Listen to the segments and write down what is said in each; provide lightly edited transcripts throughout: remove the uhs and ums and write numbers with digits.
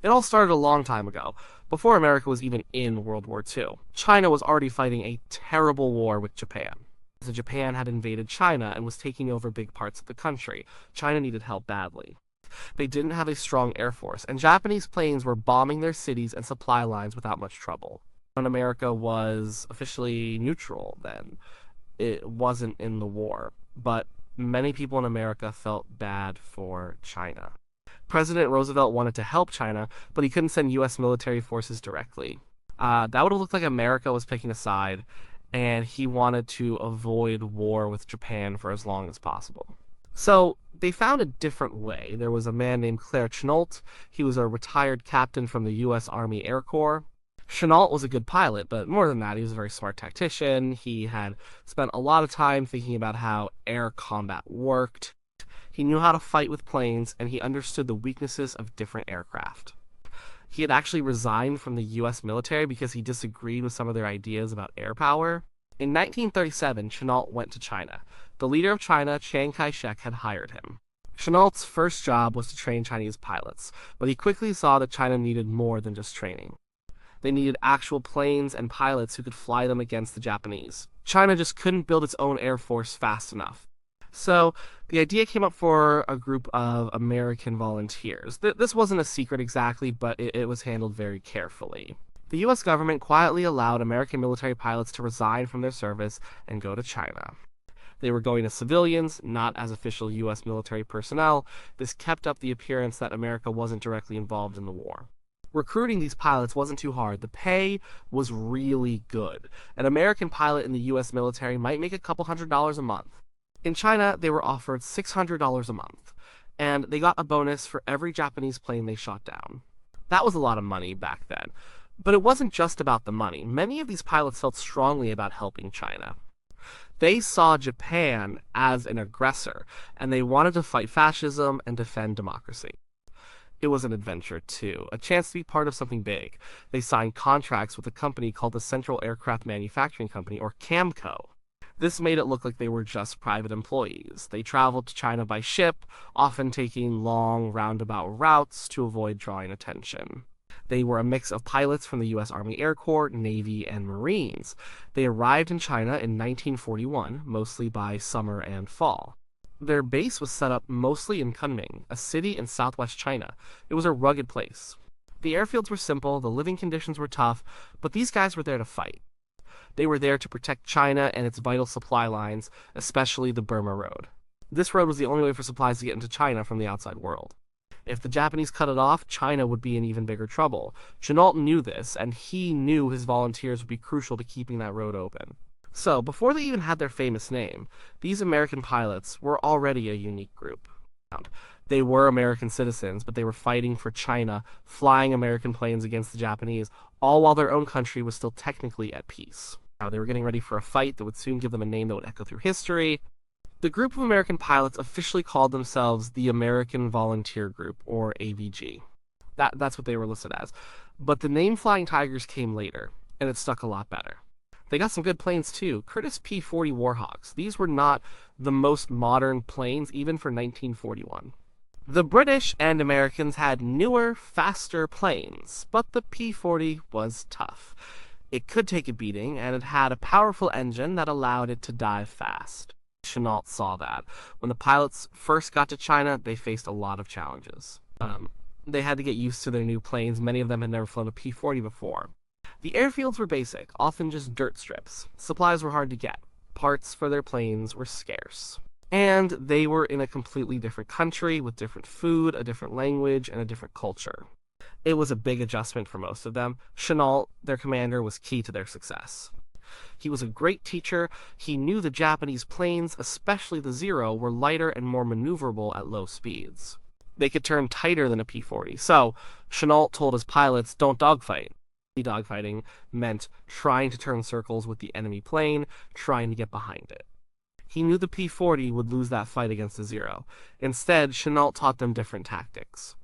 It all started a long time ago, before America was even in World War II. China was already fighting a terrible war with Japan. So Japan had invaded China and was taking over big parts of the country. China needed help badly. They didn't have a strong air force, and Japanese planes were bombing their cities and supply lines without much trouble. And America was officially neutral then. It wasn't in the war, but many people in America felt bad for China. President Roosevelt wanted to help China, but he couldn't send U.S. military forces directly. That would have looked like America was picking a side, and he wanted to avoid war with Japan for as long as possible. So they found a different way. There was a man named Claire Chennault. He was a retired captain from the U.S. Army Air Corps. Chennault was a good pilot, but more than that, he was a very smart tactician. He had spent a lot of time thinking about how air combat worked. He knew how to fight with planes, and he understood the weaknesses of different aircraft. He had actually resigned from the US military because he disagreed with some of their ideas about air power. In 1937, Chennault went to China. The leader of China, Chiang Kai-shek, had hired him. Chennault's first job was to train Chinese pilots, but he quickly saw that China needed more than just training. They needed actual planes and pilots who could fly them against the Japanese. China just couldn't build its own air force fast enough. So the idea came up for a group of American volunteers. This wasn't a secret exactly, but it was handled very carefully. The US government quietly allowed American military pilots to resign from their service and go to China. They were going as civilians, not as official US military personnel. This kept up the appearance that America wasn't directly involved in the war. Recruiting these pilots wasn't too hard. The pay was really good. An American pilot in the US military might make a couple $100s a month. In China, they were offered $600 a month, and they got a bonus for every Japanese plane they shot down. That was a lot of money back then. But it wasn't just about the money. Many of these pilots felt strongly about helping China. They saw Japan as an aggressor, and they wanted to fight fascism and defend democracy. It was an adventure, too, a chance to be part of something big. They signed contracts with a company called the Central Aircraft Manufacturing Company, or CAMCO. This made it look like they were just private employees. They traveled to China by ship, often taking long, roundabout routes to avoid drawing attention. They were a mix of pilots from the U.S. Army Air Corps, Navy, and Marines. They arrived in China in 1941, mostly by summer and fall. Their base was set up mostly in Kunming, a city in southwest China. It was a rugged place. The airfields were simple, the living conditions were tough, but these guys were there to fight. They were there to protect China and its vital supply lines, especially the Burma Road. This road was the only way for supplies to get into China from the outside world. If the Japanese cut it off, China would be in even bigger trouble. Chennault knew this, and he knew his volunteers would be crucial to keeping that road open. So, before they even had their famous name, these American pilots were already a unique group. They were American citizens, but they were fighting for China, flying American planes against the Japanese, all while their own country was still technically at peace. Now, they were getting ready for a fight that would soon give them a name that would echo through history. The group of American pilots officially called themselves the American Volunteer Group, or AVG. That's what they were listed as. But the name Flying Tigers came later, and it stuck a lot better. They got some good planes too. Curtiss P-40 Warhawks. These were not the most modern planes, even for 1941. The British and Americans had newer, faster planes, but the P-40 was tough. It could take a beating, and it had a powerful engine that allowed it to dive fast. Chennault saw that. When the pilots first got to China, they faced a lot of challenges. They had to get used to their new planes. Many of them had never flown a P-40 before. The airfields were basic, often just dirt strips. Supplies were hard to get. Parts for their planes were scarce. And they were in a completely different country with different food, a different language, and a different culture. It was a big adjustment for most of them. Chennault, their commander, was key to their success. He was a great teacher. He knew the Japanese planes, especially the Zero, were lighter and more maneuverable at low speeds. They could turn tighter than a P-40, so Chennault told his pilots, don't dogfight. Dogfighting meant trying to turn circles with the enemy plane, trying to get behind it. He knew the P-40 would lose that fight against the Zero. Instead, Chennault taught them different tactics.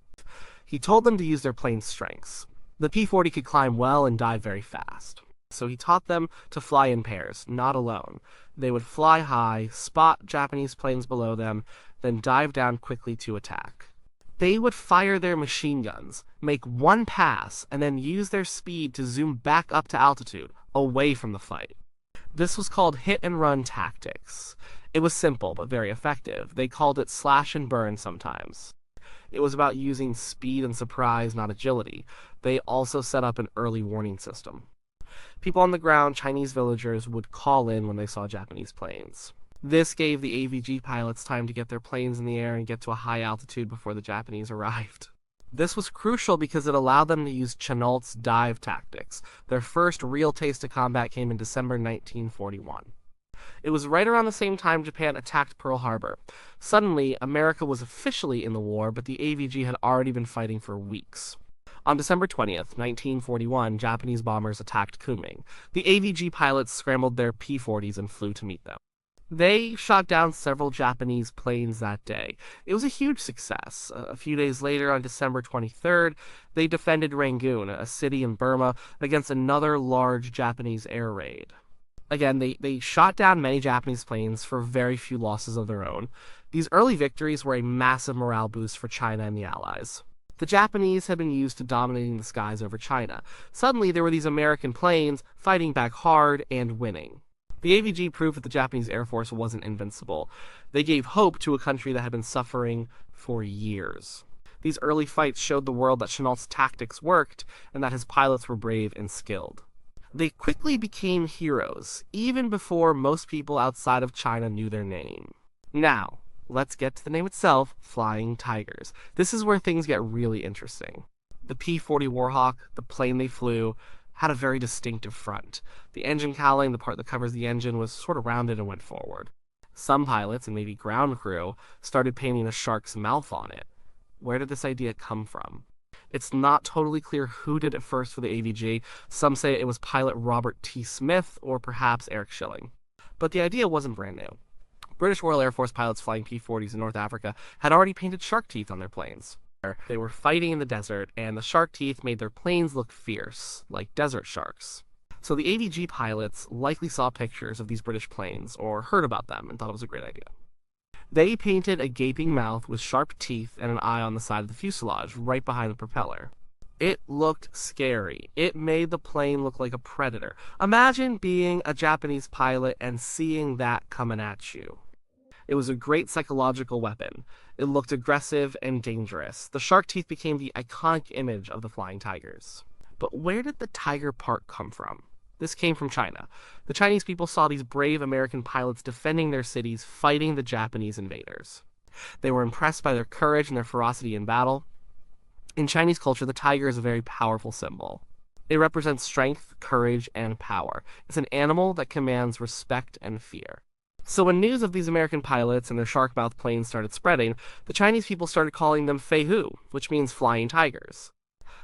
He told them to use their plane's strengths. The P-40 could climb well and dive very fast. So he taught them to fly in pairs, not alone. They would fly high, spot Japanese planes below them, then dive down quickly to attack. They would fire their machine guns, make one pass, and then use their speed to zoom back up to altitude, away from the fight. This was called hit-and-run tactics. It was simple, but very effective. They called it slash and burn sometimes. It was about using speed and surprise, not agility. They also set up an early warning system. People on the ground, Chinese villagers, would call in when they saw Japanese planes. This gave the AVG pilots time to get their planes in the air and get to a high altitude before the Japanese arrived. This was crucial because it allowed them to use Chennault's dive tactics. Their first real taste of combat came in December 1941. It was right around the same time Japan attacked Pearl Harbor. Suddenly, America was officially in the war, but the AVG had already been fighting for weeks. On December 20th, 1941, Japanese bombers attacked Kunming. The AVG pilots scrambled their P-40s and flew to meet them. They shot down several Japanese planes that day. It was a huge success. A few days later, on December 23rd, they defended Rangoon, a city in Burma, against another large Japanese air raid. Again, they shot down many Japanese planes for very few losses of their own. These early victories were a massive morale boost for China and the Allies. The Japanese had been used to dominating the skies over China. Suddenly, there were these American planes fighting back hard and winning. The AVG proved that the Japanese Air Force wasn't invincible. They gave hope to a country that had been suffering for years. These early fights showed the world that Chennault's tactics worked and that his pilots were brave and skilled. They quickly became heroes, even before most people outside of China knew their name. Now, let's get to the name itself, Flying Tigers. This is where things get really interesting. The P-40 Warhawk, the plane they flew, had a very distinctive front. The engine cowling, the part that covers the engine, was sort of rounded and went forward. Some pilots, and maybe ground crew, started painting a shark's mouth on it. Where did this idea come from? It's not totally clear who did it first for the AVG. Some say it was pilot Robert T. Smith or perhaps Eric Schilling. But the idea wasn't brand new. British Royal Air Force pilots flying P-40s in North Africa had already painted shark teeth on their planes. They were fighting in the desert, and the shark teeth made their planes look fierce, like desert sharks. So the AVG pilots likely saw pictures of these British planes, or heard about them, and thought it was a great idea. They painted a gaping mouth with sharp teeth and an eye on the side of the fuselage, right behind the propeller. It looked scary. It made the plane look like a predator. Imagine being a Japanese pilot and seeing that coming at you. It was a great psychological weapon. It looked aggressive and dangerous. The shark teeth became the iconic image of the Flying Tigers. But where did the tiger part come from? This came from China. The Chinese people saw these brave American pilots defending their cities, fighting the Japanese invaders. They were impressed by their courage and their ferocity in battle. In Chinese culture, the tiger is a very powerful symbol. It represents strength, courage, and power. It's an animal that commands respect and fear. So when news of these American pilots and their shark-mouthed planes started spreading, the Chinese people started calling them Fei Hu, which means flying tigers.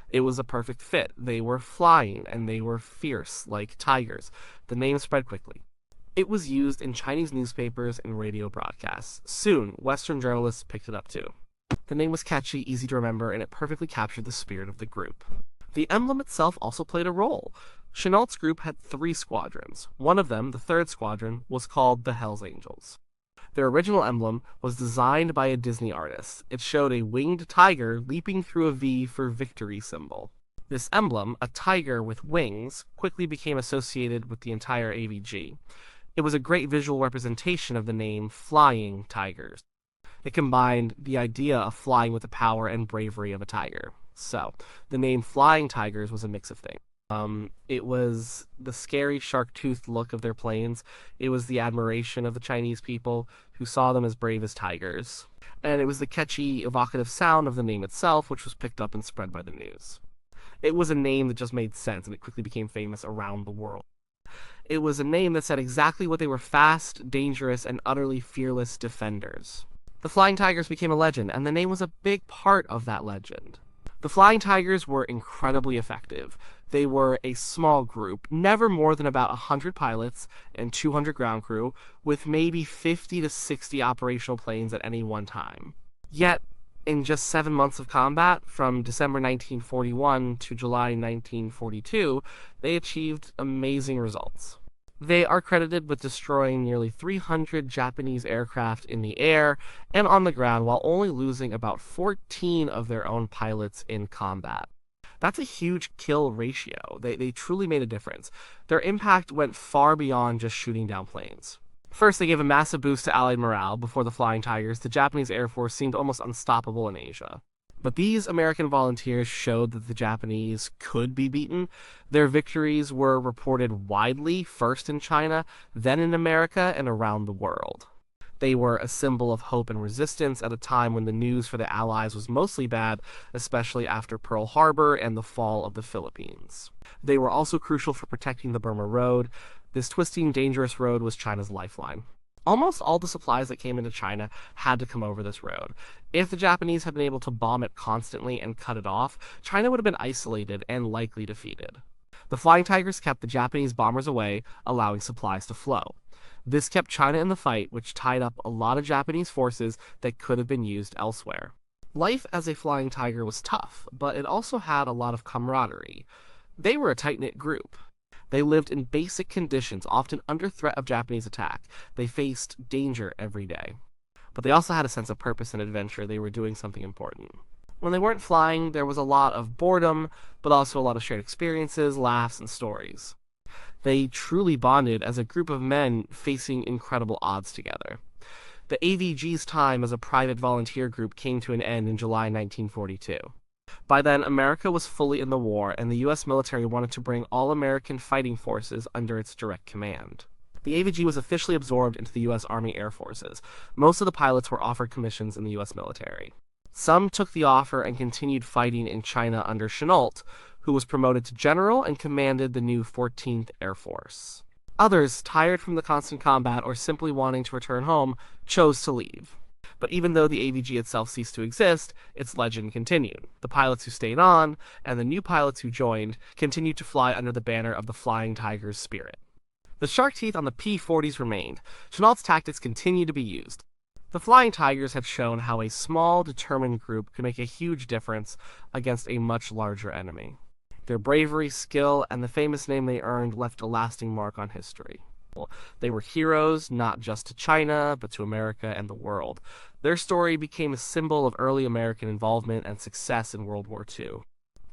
It was a perfect fit. They were flying, and they were fierce, like tigers. The name spread quickly. It was used in Chinese newspapers and radio broadcasts. Soon, Western journalists picked it up too. The name was catchy, easy to remember, and it perfectly captured the spirit of the group. The emblem itself also played a role. Chennault's group had 3 squadrons. One of them, the 3rd Squadron, was called the Hells Angels. Their original emblem was designed by a Disney artist. It showed a winged tiger leaping through a V for victory symbol. This emblem, a tiger with wings, quickly became associated with the entire AVG. It was a great visual representation of the name Flying Tigers. It combined the idea of flying with the power and bravery of a tiger. So, the name Flying Tigers was a mix of things. It was the scary shark-toothed look of their planes. It was the admiration of the Chinese people who saw them as brave as tigers. And it was the catchy, evocative sound of the name itself, which was picked up and spread by the news. It was a name that just made sense, and it quickly became famous around the world. It was a name that said exactly what they were: fast, dangerous, and utterly fearless defenders. The Flying Tigers became a legend, and the name was a big part of that legend. The Flying Tigers were incredibly effective. They were a small group, never more than about 100 pilots and 200 ground crew, with maybe 50 to 60 operational planes at any one time. Yet, in just 7 months of combat, from December 1941 to July 1942, they achieved amazing results. They are credited with destroying nearly 300 Japanese aircraft in the air and on the ground while only losing about 14 of their own pilots in combat. That's a huge kill ratio. They truly made a difference. Their impact went far beyond just shooting down planes. First, they gave a massive boost to Allied morale. Before the Flying Tigers, the Japanese Air Force seemed almost unstoppable in Asia. But these American volunteers showed that the Japanese could be beaten. Their victories were reported widely, first in China, then in America, and around the world. They were a symbol of hope and resistance at a time when the news for the Allies was mostly bad, especially after Pearl Harbor and the fall of the Philippines. They were also crucial for protecting the Burma Road. This twisting, dangerous road was China's lifeline. Almost all the supplies that came into China had to come over this road. If the Japanese had been able to bomb it constantly and cut it off, China would have been isolated and likely defeated. The Flying Tigers kept the Japanese bombers away, allowing supplies to flow. This kept China in the fight, which tied up a lot of Japanese forces that could have been used elsewhere. Life as a Flying Tiger was tough, but it also had a lot of camaraderie. They were a tight-knit group. They lived in basic conditions, often under threat of Japanese attack. They faced danger every day. But they also had a sense of purpose and adventure. They were doing something important. When they weren't flying, there was a lot of boredom, but also a lot of shared experiences, laughs, and stories. They truly bonded as a group of men facing incredible odds together. The AVG's time as a private volunteer group came to an end in July 1942. By then, America was fully in the war, and the U.S. military wanted to bring all American fighting forces under its direct command. The AVG was officially absorbed into the U.S. Army Air Forces. Most of the pilots were offered commissions in the U.S. military. Some took the offer and continued fighting in China under Chennault, who was promoted to general and commanded the new 14th Air Force. Others, tired from the constant combat or simply wanting to return home, chose to leave. But even though the AVG itself ceased to exist, its legend continued. The pilots who stayed on, and the new pilots who joined, continued to fly under the banner of the Flying Tigers' spirit. The shark teeth on the P-40s remained. Chennault's tactics continued to be used. The Flying Tigers had shown how a small, determined group could make a huge difference against a much larger enemy. Their bravery, skill, and the famous name they earned left a lasting mark on history. They were heroes, not just to China, but to America and the world. Their story became a symbol of early American involvement and success in World War II.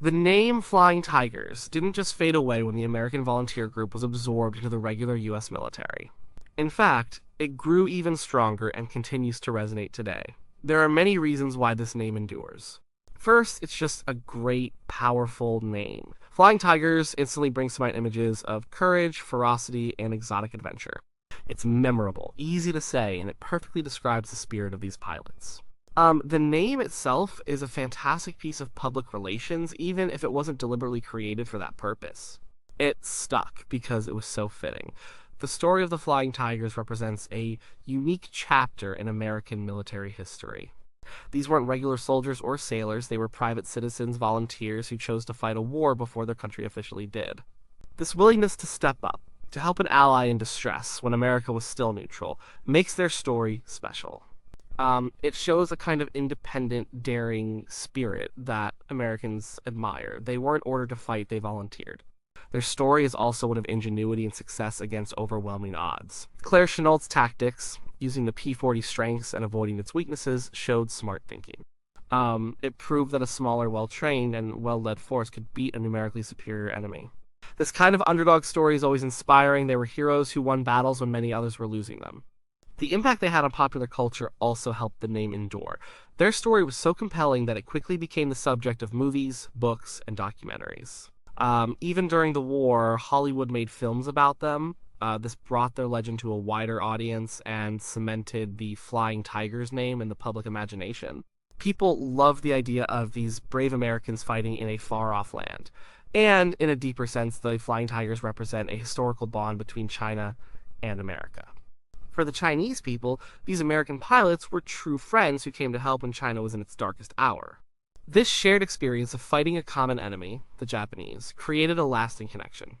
The name Flying Tigers didn't just fade away when the American volunteer group was absorbed into the regular U.S. military. In fact, it grew even stronger and continues to resonate today. There are many reasons why this name endures. First, it's just a great, powerful name. Flying Tigers instantly brings to mind images of courage, ferocity, and exotic adventure. It's memorable, easy to say, and it perfectly describes the spirit of these pilots. The name itself is a fantastic piece of public relations, even if it wasn't deliberately created for that purpose. It stuck because it was so fitting. The story of the Flying Tigers represents a unique chapter in American military history. These weren't regular soldiers or sailors, they were private citizens, volunteers who chose to fight a war before their country officially did. This willingness to step up, to help an ally in distress when America was still neutral, makes their story special. It shows a kind of independent, daring spirit that Americans admire. They weren't ordered to fight, they volunteered. Their story is also one of ingenuity and success against overwhelming odds. Claire Chennault's tactics, using the P-40 strengths and avoiding its weaknesses, showed smart thinking. It proved that a smaller, well-trained, and well-led force could beat a numerically superior enemy. This kind of underdog story is always inspiring. They were heroes who won battles when many others were losing them. The impact they had on popular culture also helped the name endure. Their story was so compelling that it quickly became the subject of movies, books, and documentaries. Even during the war, Hollywood made films about them. This brought their legend to a wider audience and cemented the Flying Tigers name in the public imagination. People loved the idea of these brave Americans fighting in a far-off land. And, in a deeper sense, the Flying Tigers represent a historical bond between China and America. For the Chinese people, these American pilots were true friends who came to help when China was in its darkest hour. This shared experience of fighting a common enemy, the Japanese, created a lasting connection.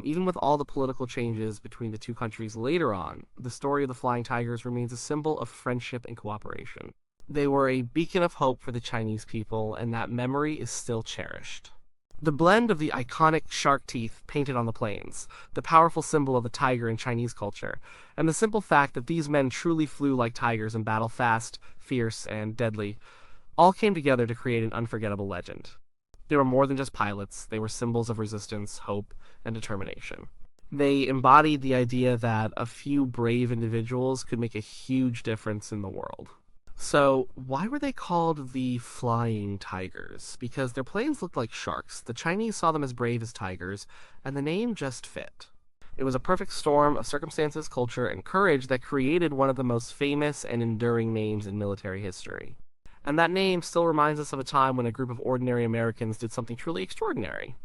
Even with all the political changes between the two countries later on, the story of the Flying Tigers remains a symbol of friendship and cooperation. They were a beacon of hope for the Chinese people, and that memory is still cherished. The blend of the iconic shark teeth painted on the planes, the powerful symbol of the tiger in Chinese culture, and the simple fact that these men truly flew like tigers and battle fast, fierce, and deadly, all came together to create an unforgettable legend. They were more than just pilots, they were symbols of resistance, hope, and determination. They embodied the idea that a few brave individuals could make a huge difference in the world. So, why were they called the Flying Tigers? Because their planes looked like sharks. The Chinese saw them as brave as tigers, and the name just fit. It was a perfect storm of circumstances, culture, and courage that created one of the most famous and enduring names in military history. And that name still reminds us of a time when a group of ordinary Americans did something truly extraordinary.